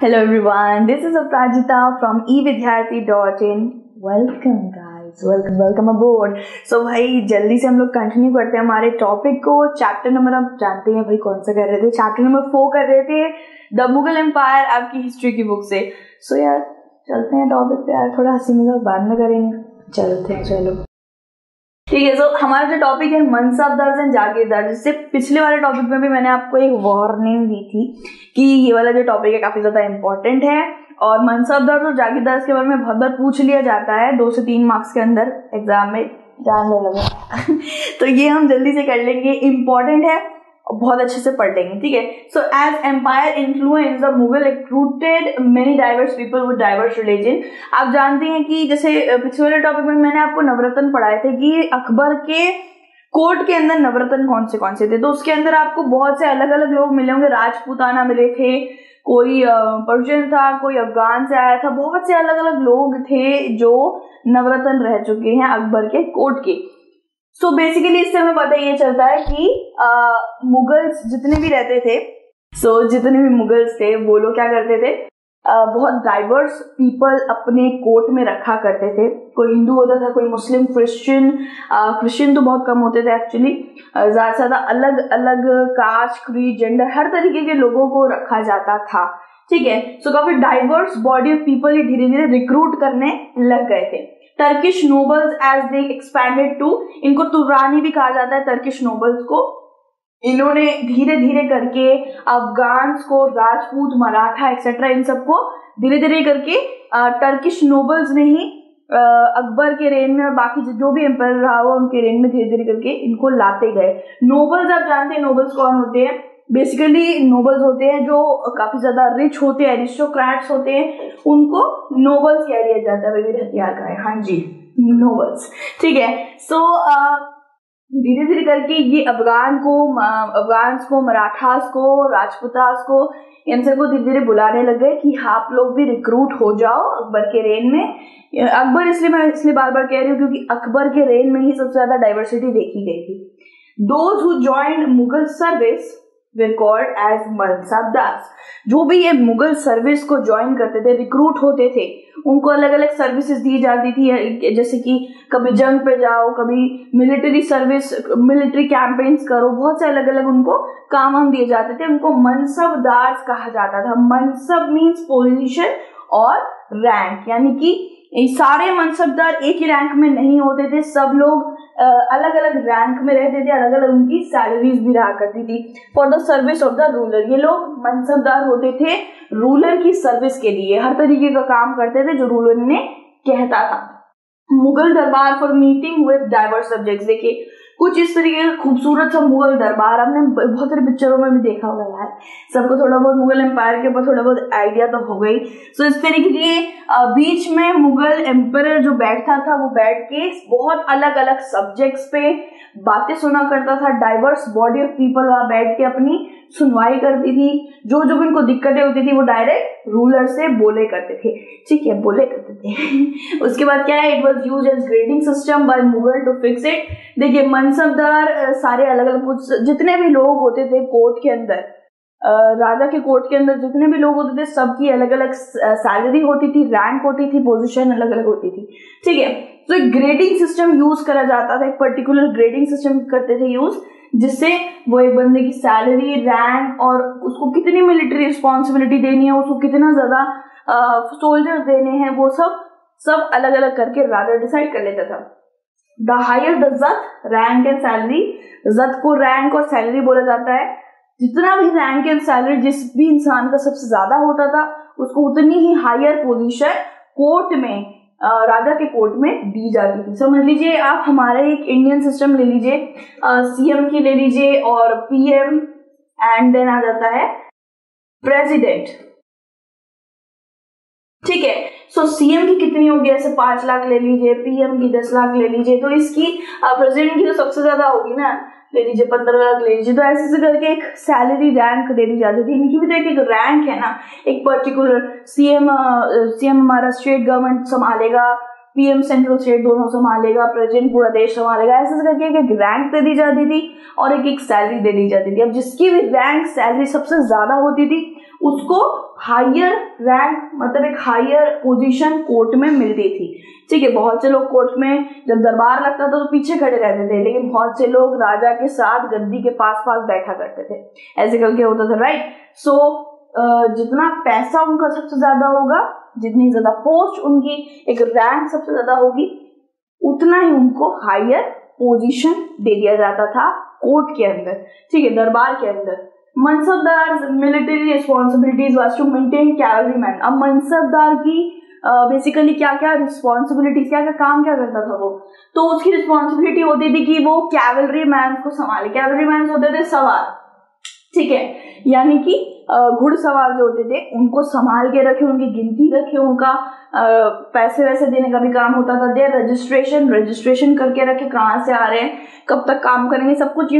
Hello everyone, this is Aprajita from evidyarthi.in. Welcome guys, welcome aboard. So भाई जल्दी से हम लोग कंटिन्यू करते हैं हमारे टॉपिक को. चैप्टर नंबर आप जानते हैं भाई कौन सा कर रहे थे, चैप्टर नंबर 4 कर रहे थे, द मुगल एम्पायर, आपकी हिस्ट्री की बुक से. सो यार चलते हैं टॉपिक पे यार, थोड़ा हंसी मजाक बाद में करेंगे. चलते हैं चलो ठीक है. सो हमारा जो टॉपिक है मनसबदार एंड जागीरदार, जिससे पिछले वाले टॉपिक में भी मैंने आपको एक वार्निंग दी थी कि ये वाला जो टॉपिक है काफी ज्यादा इंपॉर्टेंट है. और मनसबदार और जागीरदार के बारे में बहुत बार पूछ लिया जाता है 2 से 3 मार्क्स के अंदर एग्जाम में, जान ले लगे. तो ये हम जल्दी से कर लेंगे, इंपॉर्टेंट है और बहुत अच्छे से पढ़ लेंगे. ठीक है. So as empire influence the Mughal recruited many diverse people with diverse religion. आप जानते हैं कि जैसे पिछले वाले टॉपिक में मैंने आपको नवरत्न पढ़ाए थे कि अकबर के कोर्ट के अंदर नवरत्न कौन से थे. तो उसके अंदर आपको बहुत से अलग अलग लोग मिले होंगे. राजपूताना मिले थे, कोई पर्शियन था, कोई अफगान से आया था, बहुत से अलग अलग लोग थे जो नवरत्न रह चुके हैं अकबर के कोर्ट के. सो बेसिकली इससे हमें पता ये चलता है कि मुगल्स जितने भी रहते थे, जितने भी मुगल्स थे वो लोग क्या करते थे, बहुत डाइवर्स पीपल अपने कोर्ट में रखा करते थे. कोई हिंदू होता था, कोई मुस्लिम, क्रिश्चियन तो बहुत कम होते थे एक्चुअली. ज्यादा से ज्यादा अलग अलग कास्ट, क्रीड, जेंडर, हर तरीके के लोगों को रखा जाता था. ठीक है. सो काफी डाइवर्स बॉडी ऑफ पीपल ये धीरे धीरे रिक्रूट करने लग गए थे. Turkish nobles as they expanded to, इनको तुरानी भी कहा जाता है टर्किश नोबल्स को. इन्होंने धीरे धीरे करके अफगान्स को, राजपूत, मराठा एक्सेट्रा, इन सबको धीरे धीरे करके टर्किश नोबल्स ने ही अकबर के रेन में और बाकी जो भी एम्पायर रहा हो उनके रेन में धीरे धीरे करके इनको लाते गए. नोबल्स आप जानते हैं नोबल्स कौन होते हैं. बेसिकली नोबल्स होते हैं जो काफी ज्यादा रिच होते हैं, एरिस्टोक्रेट्स होते हैं, उनको नोबल्स कह दिया जाता है. विविध हथियार का है, हाँ जी, नोबल्स. ठीक है. सो धीरे धीरे करके ये अफगान्स को, मराठास को, राजपूतास को, इन सबको धीरे धीरे बुलाने लग गए कि आप लोग भी रिक्रूट हो जाओ अकबर के रेन में. अकबर मैं इसलिए बार बार कह रही हूँ क्योंकि अकबर के रेन में ही सबसे ज्यादा डाइवर्सिटी देखी गई थी. Those who joined Mughal service were called as mansabdar. जो भी ये मुगल सर्विस को ज्वाइन करते थे, रिक्रूट होते थे, उनको अलग अलग सर्विसेज दी जाती थी. जैसे कि कभी जंग पे जाओ, कभी मिलिट्री सर्विस, मिलिट्री कैंपेन्स करो, बहुत से अलग अलग उनको काम दिए जाते थे. उनको मनसबदार कहा जाता था. मनसब मीन्स पोजीशन और रैंक, यानी कि सारे मनसबदार एक ही रैंक में नहीं होते थे. सब लोग अलग अलग रैंक में रहते थे, अलग अलग उनकी सैलरीज भी रहा करती थी. For the service of the ruler, ये लोग मनसबदार होते थे रूलर की सर्विस के लिए, हर तरीके का काम करते थे जो रूलर ने कहता था. मुगल दरबार for meeting with diverse subjects. देखिए कुछ इस तरीके का खूबसूरत सा मुगल दरबार आपने बहुत सारी पिक्चरों में भी देखा होगा यार. सबको थोड़ा बहुत मुगल एम्पायर के ऊपर थोड़ा बहुत आइडिया तो हो गई. सो इस तरीके के बीच में मुगल एम्पायर जो बैठता था वो बैठ के बहुत अलग अलग सब्जेक्ट्स पे बातें सुना करता था. डाइवर्स बॉडी ऑफ पीपल वहां बैठ के अपनी सुनवाई करती थी. जो जो भी उनको दिक्कतें होती थी वो डायरेक्ट रूलर से बोले करते थे. ठीक है, बोले करते थे. उसके बाद क्या है, it was used as grading system by Mughal to fix it. देखिए मनसबदार सारे अलग अलग, जितने भी लोग होते थे कोर्ट के अंदर, राजा के कोर्ट के अंदर जितने भी लोग होते थे सबकी अलग अलग सैलरी होती थी, रैंक होती थी, पोजीशन अलग अलग होती थी. ठीक है. तो एक ग्रेडिंग सिस्टम यूज करा जाता था, एक पर्टिकुलर ग्रेडिंग सिस्टम करते थे यूज, जिससे वो एक बंदे की सैलरी, रैंक और उसको कितनी मिलिट्री रिस्पॉन्सिबिलिटी देनी है, उसको कितना ज्यादा सोल्जर्स देने हैं, वो सब अलग अलग करके राजा डिसाइड कर लेता था. The higher the Jat, rank and salary. जत को रैंक और सैलरी बोला जाता है. जितना भी रैंक एंड सैलरी जिस भी इंसान का सबसे ज्यादा होता था उसको उतनी ही हायर पोजीशन कोर्ट में, राजा के कोर्ट में दी जाती थी. समझ लीजिए आप हमारा एक इंडियन सिस्टम ले लीजिए, सीएम की ले लीजिए और पीएम, एंड देन आ जाता है प्रेसिडेंट. ठीक है. सो सीएम की कितनी होगी, ऐसे 5 लाख ले लीजिए, पीएम की 10 लाख ले लीजिए, तो इसकी प्रेसिडेंट की तो सबसे ज्यादा होगी ना, ले लीजिए 15 लाख ले लीजिए. तो ऐसे करके एक सैलरी रैंक दे दी जाती थी. इनकी भी तो एक रैंक है ना, एक पर्टिकुलर. सीएम हमारा स्टेट गवर्नमेंट संभालेगा, पीएम सेंट्रल स्टेट दोनों संभालेगा, प्रेसिडेंट पूरा देश संभालेगा. ऐसे करके एक रैंक दे दी जाती थी और एक सैलरी दे दी जाती थी. अब जिसकी भी रैंक सैलरी सबसे ज्यादा होती थी उसको हायर रैंक मतलब एक हायर पोजीशन कोर्ट में मिलती थी। ठीक है, बहुत से लोग कोर्ट में जब दरबार लगता था तो पीछे खड़े रहते थे, लेकिन बहुत से लोग राजा के साथ गद्दी के पास पास बैठा करते थे, ऐसे करके होता था, राइट। सो जितना पैसा उनका सबसे ज्यादा होगा, जितनी ज्यादा पोस्ट उनकी एक रैंक सबसे ज्यादा होगी, उतना ही उनको हायर पोजीशन दे दिया जाता था कोर्ट के अंदर। ठीक है, दरबार के अंदर। Mansabdar military responsibilities was to maintain cavalry man. अब मनसबदार की बेसिकली क्या क्या रिस्पॉन्सिबिलिटीज, क्या क्या काम क्या करता था वो, तो उसकी रिस्पॉन्सिबिलिटी होती थी कि वो कैवलरी मैन को संभाले। कैवलरी मैन होते थे सवार, ठीक है, यानी कि घुड़सवार जो होते थे उनको संभाल के रखे, उनकी गिनती रखे, उनका पैसे वैसे देने का भी काम होता था। देयर रजिस्ट्रेशन करके रखे, कहाँ से आ रहे हैं, कब तक काम करेंगे, सब कुछ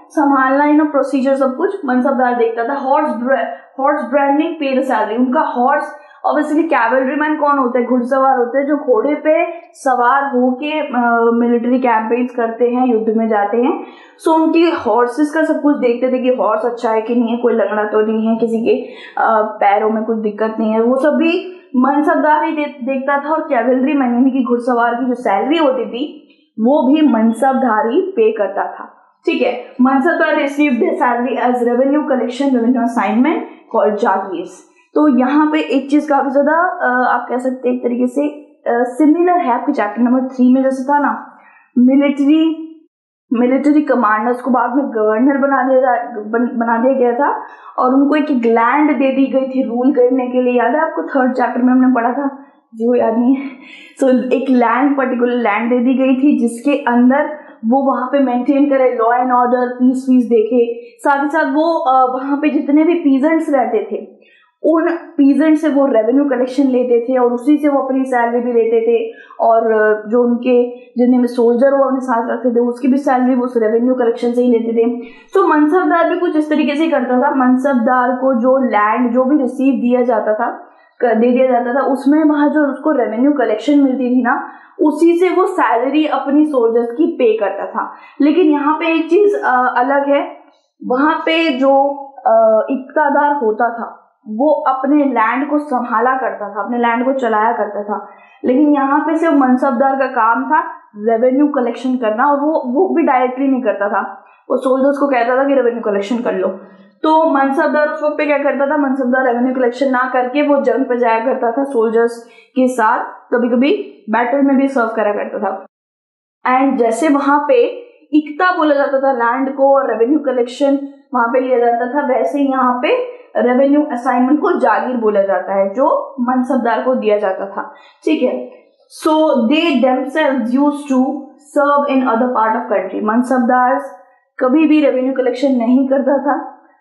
संभालना, प्रोसीजर सब कुछ मनसबदार देखता था। हॉर्स ब्रांडिंग पेड सैलरी, उनका हॉर्स ऑब्वियसली कैवलरीमैन कौन होते हैं, घुड़सवार होते हैं, जो घोड़े पे सवार होके मिलिट्री कैंपेन्स करते हैं, युद्ध में जाते हैं। सो उनकी हॉर्सेस का सब कुछ देखते थे कि हॉर्स अच्छा है कि नहीं है, कोई लंगड़ा तो नहीं है, किसी के पैरों में कुछ दिक्कत नहीं है, वो सब भी मनसबदार ही देखता था। और कैवलरीमैन यानी कि घुड़सवार की जो सैलरी होती थी वो भी मनसबदार ही पे करता था। ठीक है, mansabdar received their salary as revenue collection, revenue assignment called jagirs. तो यहाँ पे एक चीज काफी ज्यादा आप कह सकते हैं एक तरीके से सिमिलर है आपके चैप्टर नंबर 3 में, जैसे था ना मिलिट्री कमांडर्स को बाद में गवर्नर बना दिया गया था और उनको एक लैंड दे दी गई थी रूल करने के लिए। याद है आपको, 3rd चैप्टर में हमने पढ़ा था, जो याद नहीं है। सो एक पर्टिकुलर लैंड दे दी गई थी जिसके अंदर वो वहां पे मेंटेन करे लॉ एंड ऑर्डर, पीस देखे, साथ ही साथ वो वहां पे जितने भी पीजेंट्स रहते थे उन पीजेंट से वो रेवेन्यू कलेक्शन लेते थे और उसी से वो अपनी सैलरी भी लेते थे, और जो उनके जितने भी सोल्जर वो अपने साथ रखते थे उसकी भी सैलरी वो उस रेवेन्यू कलेक्शन से ही लेते थे। तो मनसबदार भी कुछ इस तरीके से करता था। मनसबदार को जो लैंड जो भी रिसीव दे दिया जाता था उसमें वहां जो उसको रेवेन्यू कलेक्शन मिलती थी ना, उसी से वो सैलरी अपनी सोल्जर्स की पे करता था। लेकिन यहाँ पे एक चीज अलग है, वहां पे जो इक्तादार होता था वो अपने लैंड को संभाला करता था, अपने लैंड को चलाया करता था, लेकिन यहाँ पे सिर्फ मनसबदार का काम था रेवेन्यू कलेक्शन करना, और वो भी डायरेक्टली नहीं करता था, वो सोल्जर्स को कहता था कि रेवेन्यू कलेक्शन कर लो। तो मनसबदार उस वक्त पे क्या करता था, मनसबदार रेवेन्यू कलेक्शन ना करके वो जंग पे जाया करता था सोल्जर्स के साथ, कभी कभी बैटल में भी सर्व करा करता था। एंड जैसे वहां पे इक्ता बोला जाता था लैंड को और रेवेन्यू कलेक्शन वहां पे लिया जाता था, वैसे यहाँ पे रेवेन्यू असाइनमेंट को जागीर बोला जाता है जो मनसबदार को दिया जाता था। ठीक है, so they themselves used to serve in other part of country. मनसबदार कभी भी रेवेन्यू कलेक्शन नहीं करता था,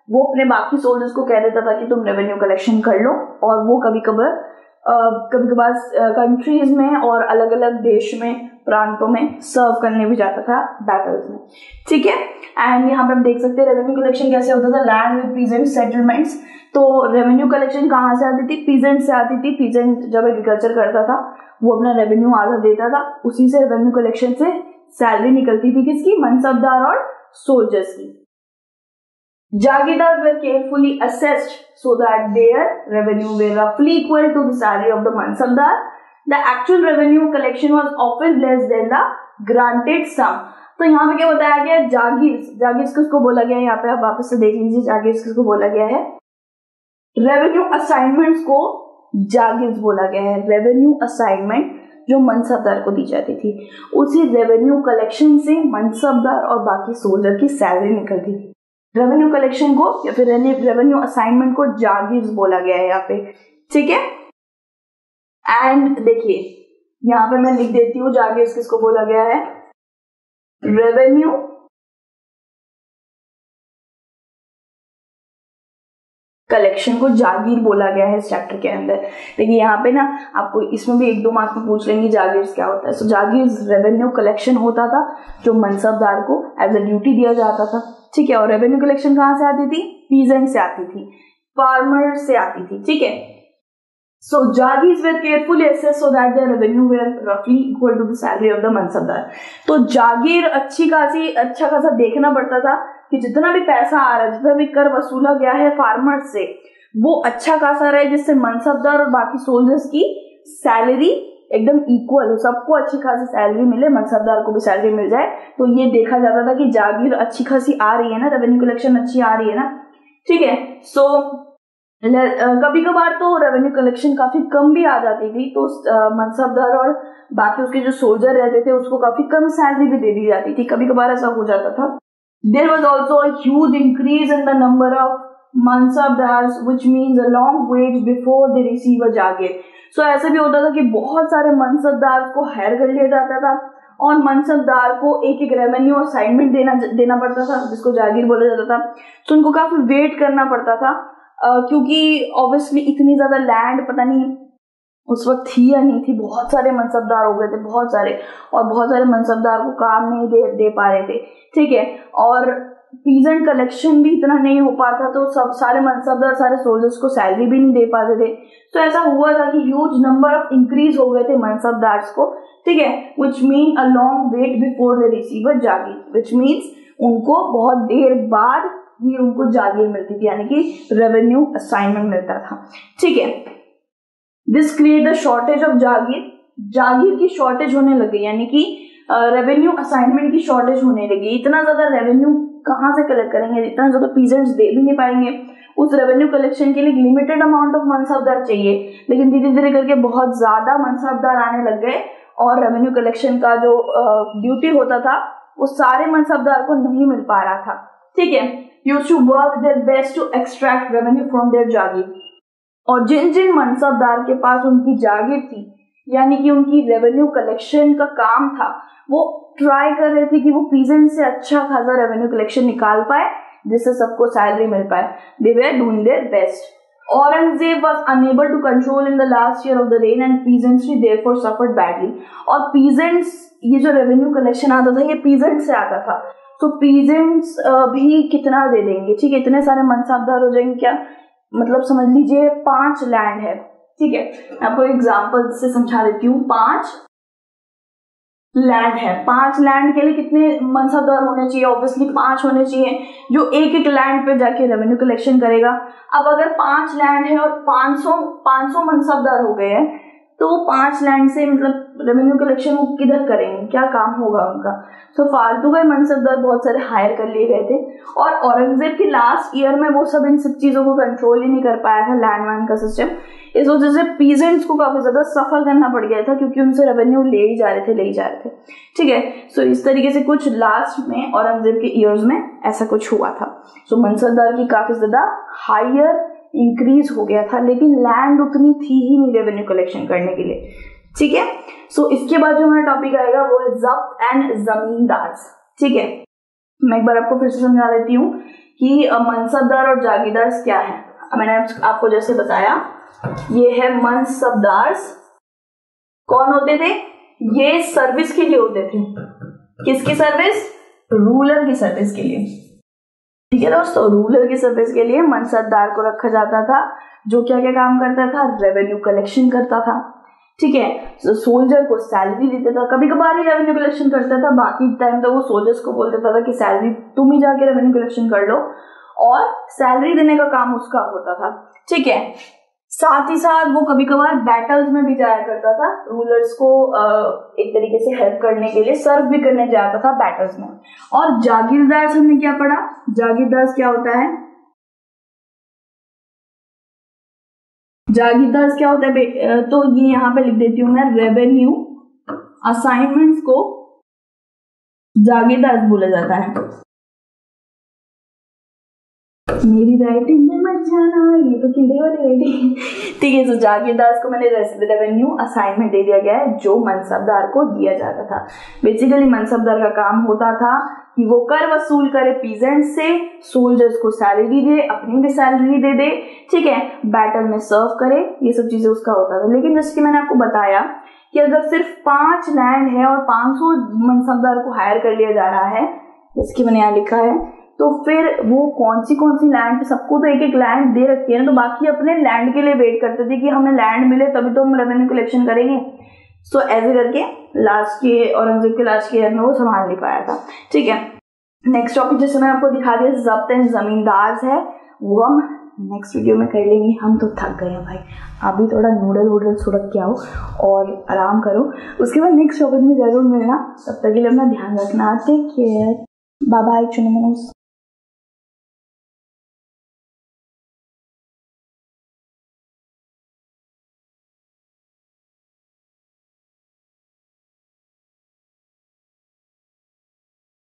वो अपने बाकी सोल्जर्स को कह देता था कि तुम रेवेन्यू कलेक्शन कर लो, और वो कभी कभार कंट्रीज में और अलग अलग देश में प्रांतों में सर्व करने भी जाता था बैटल्स में। ठीक है, एंड यहाँ पे हम देख सकते हैं रेवेन्यू कलेक्शन कैसे होता था, लैंड विद पीजेंट सेटलमेंट्स। तो रेवेन्यू कलेक्शन कहाँ से आती थी, पीजेंट से आती थी। पीजेंट जब एग्रीकल्चर करता था वो अपना रेवेन्यू आधा देता था, उसी से रेवेन्यू कलेक्शन से सैलरी निकलती थी किसकी, मनसबदार और सोल्जर्स की। Jagirdar were carefully assessed so that their revenue were roughly equal to the salary of the Mansabdar. The actual revenue collection was often less than the granted sum. तो यहाँ पे क्या बताया गया, जागीर्स किसको बोला गया है, यहाँ पे आप वापस से देख लीजिए जागीर्स किसको बोला गया है, रेवेन्यू असाइनमेंट्स को जागीर्स बोला गया है। रेवेन्यू असाइनमेंट जो मनसबदार को दी जाती थी, उसी रेवेन्यू कलेक्शन से मनसबदार और बाकी सोल्जर की सैलरी निकलती थी। रेवेन्यू कलेक्शन को या फिर रेवेन्यू असाइनमेंट को जागीर्स बोला गया है यहाँ पे। ठीक है, एंड देखिए यहाँ पे मैं लिख देती हूँ जागीर्स किसको बोला गया है, रेवेन्यू कलेक्शन को जागीर बोला गया है इस चैप्टर के अंदर। देखिए यहाँ पे ना आपको इसमें भी 1-2 मार्क्स में पूछ लेंगे जागीर्स क्या होता है। सो जागीर्स रेवेन्यू कलेक्शन होता था जो मनसबदार को एज अ ड्यूटी दिया जाता था। ठीक है, और रेवेन्यू कलेक्शन कहाँ से आती थी, पीजेंट से आती थी, फार्मर से आती थी। ठीक है, so jagirs were carefully assessed so that their revenue were रफली equal to the salary of the mansabdar. तो जागीर अच्छा खासा देखना पड़ता था कि जितना भी पैसा आ रहा है, जितना भी कर वसूला गया है फार्मर से, वो अच्छा खासा रहे, जिससे मनसबदार और बाकी सोल्जर्स की सैलरी एकदम इक्वल हो, सबको अच्छी खासी सैलरी मिले, मनसबदार को भी सैलरी मिल जाए। तो ये देखा जाता था कि जागीर अच्छी खासी आ रही है ना, रेवेन्यू कलेक्शन अच्छी आ रही है ना, ठीक है। सो कभी कभार तो रेवेन्यू कलेक्शन काफी कम भी आ जाती थी, तो मनसबदार और बाकी उसके जो सोल्जर रहते थे उसको काफी कम सैलरी भी दे दी जाती थी, कभी कभार ऐसा हो जाता था। There was also a huge increase in the number of mansabdars which means a long wait before they receive a jagir. So ऐसा भी होता था कि बहुत सारे मनसबदार को हायर कर लिया जाता था और मनसबदार को एक एक रेवेन्यू असाइनमेंट देना पड़ता था, जिसको जागीर बोला जाता था। तो उनको काफी वेट करना पड़ता था, क्योंकि ऑब्वियसली इतनी ज्यादा लैंड पता नहीं उस वक्त थी या नहीं थी, बहुत सारे मनसबदार हो गए थे, बहुत सारे, और बहुत सारे मनसबदार को काम नहीं दे पा रहे थे, ठीक है। और पीजेंट कलेक्शन भी इतना नहीं हो पाता, तो सब सारे मनसबदार सारे सोल्जर्स को सैलरी भी नहीं दे पाते थे। तो ऐसा हुआ था कि ह्यूज नंबर ऑफ इंक्रीज हो गए थे मनसबदार्स को, ठीक है, which mean a long wait before they receive a जागीर, विच मीन्स उनको बहुत देर बाद ही उनको जागीर मिलती थी, यानी कि रेवेन्यू असाइनमेंट मिलता था, ठीक है। This create the shortage of jagir, जागीर की शॉर्टेज होने लगी, यानी कि रेवेन्यू असाइनमेंट की शॉर्टेज होने लगी। इतना ज्यादा रेवेन्यू कहाँ से कलेक्ट करेंगे, इतना ज्यादा पीजेंट्स दे भी नहीं पाएंगे, उस रेवेन्यू कलेक्शन के लिए लिमिटेड अमाउंट ऑफ मनसबदार चाहिए, लेकिन धीरे धीरे करके बहुत ज्यादा मनसबदार आने लग गए और रेवेन्यू कलेक्शन का जो ड्यूटी होता था वो सारे मनसबदार को नहीं मिल पा रहा था, ठीक है। Used to work their best to extract revenue from their jagir, और जिन जिन मनसबदार के पास उनकी जागीर थी, यानी कि उनकी रेवेन्यू कलेक्शन का काम था, वो ट्राई कर रहे थे कि वो पीजेंट से अच्छा खासा रेवेन्यू कलेक्शन निकाल पाए, जिससे सबको सैलरी मिल पाए। They were doing their best. Aurangzeb was unable to control in the last year of the reign and peasantry therefore suffered badly। और peasants, ये जो रेवेन्यू कलेक्शन आता था ये पीजेंट से आता था, तो पीजेंट्स भी कितना दे देंगे, ठीक है, इतने सारे मनसबदार हो जाएंगे क्या, मतलब समझ लीजिए 5 लैंड है, ठीक है, आपको एग्जांपल से समझा देती हूँ। 5 लैंड है, 5 लैंड के लिए कितने मनसबदार होने चाहिए, ऑब्वियसली 5 होने चाहिए, जो एक एक लैंड पे जाके रेवेन्यू कलेक्शन करेगा। अब अगर 5 लैंड है और 500 मनसबदार हो गए हैं, तो 5 लैंड से मतलब रेवेन्यू कलेक्शन वो किधर करेंगे, क्या काम होगा उनका। तो फालतू के मनसबदार बहुत सारे हायर कर लिए गए थे, और औरंगजेब के लास्ट ईयर में वो सब इन सब चीजों को कंट्रोल ही नहीं कर पाया था, लैंड वैंड का सिस्टम। इस वजह से पीजेंट्स को काफी ज्यादा सफर करना पड़ गया था, क्योंकि उनसे रेवेन्यू ले ही जा रहे थे, ठीक है। सो इस तरीके से कुछ लास्ट में औरंगजेब के ईयर्स में ऐसा कुछ हुआ था। सो मनसबदार की काफी ज्यादा हायर इंक्रीज हो गया था, लेकिन लैंड उतनी थी ही नहीं रेवेन्यू कलेक्शन करने के लिए, ठीक है। सो इसके बाद जो हमारा टॉपिक आएगा वो है जब्त एंड जमींदार्स, ठीक है। मैं एक बार आपको फिर से समझा देती हूँ कि मनसबदार और जागीरदार क्या है। मैंने आपको जैसे बताया, ये है मनसबदार्स। कौन होते थे, ये सर्विस के लिए होते थे, किसकी सर्विस, रूलर की सर्विस के लिए, ठीक है दोस्तों। रूलर की सर्विस के लिए मनसबदार को रखा जाता था, जो क्या क्या काम करता था, रेवेन्यू कलेक्शन करता था, ठीक है। तो सोल्जर को सैलरी देता था, कभी कभार ही रेवेन्यू कलेक्शन करता था, बाकी टाइम तो वो सोल्जर्स को बोल देता था कि सैलरी तुम ही जाके रेवेन्यू कलेक्शन कर लो, और सैलरी देने का काम उसका होता था, ठीक है। साथ ही साथ वो कभी कभार बैटल्स में भी जाया करता था, रूलर्स को एक तरीके से हेल्प करने के लिए सर्व भी करने जाता था बैटल्स में। और जागीरदार हमने क्या पढ़ा, जागीरदार क्या होता है, जागीरदार क्या होता है, तो ये यहाँ पे लिख देती हूँ मैं, रेवेन्यू असाइनमेंट्स को जागीरदार बोला जाता है। मेरी राइटिंग में मत जाना, ये तो कीड़े वाली राइटिंग, ठीक है। तो जागीरदार को मैंने रेवेन्यू असाइनमेंट दे दिया गया है, जो मनसबदार को दिया जाता था। बेसिकली मनसबदार का काम होता था कि वो कर वसूल करे पीजेंट से, सोल्जर्स को सैलरी दे, अपनी भी सैलरी दे दे, ठीक है, बैटल में सर्व करे, ये सब चीजें उसका होता था। लेकिन जैसे कि मैंने आपको बताया कि अगर सिर्फ 5 लैंड है और 500 मनसबदार को हायर कर लिया जा रहा है, जैसे कि मैंने यहाँ लिखा है, तो फिर वो कौन सी लैंड, सबको तो एक एक लैंड दे रखी है ना, तो बाकी अपने लैंड के लिए वेट करते थे कि हमें लैंड मिले तभी तो हम रेवेन्यू कलेक्शन करेंगे। सो ऐसे करके औरंगजेब के लास्ट के ईयर में वो संभाल नहीं पाया था, ठीक है। नेक्स्ट टॉपिक जैसे मैंने आपको दिखा दिया, जब्त एंड जमींदार है, वो हम नेक्स्ट वीडियो में कर लेंगे। हम तो थक गए हैं भाई, आप भी थोड़ा नूडल वूडल सुड़क के आओ और आराम करो, उसके बाद नेक्स्ट टॉपिक में ज़रूर मिलना। तब तक के लिए अपना ध्यान रखना। टेक केयर, बाय बाय चुनमुन।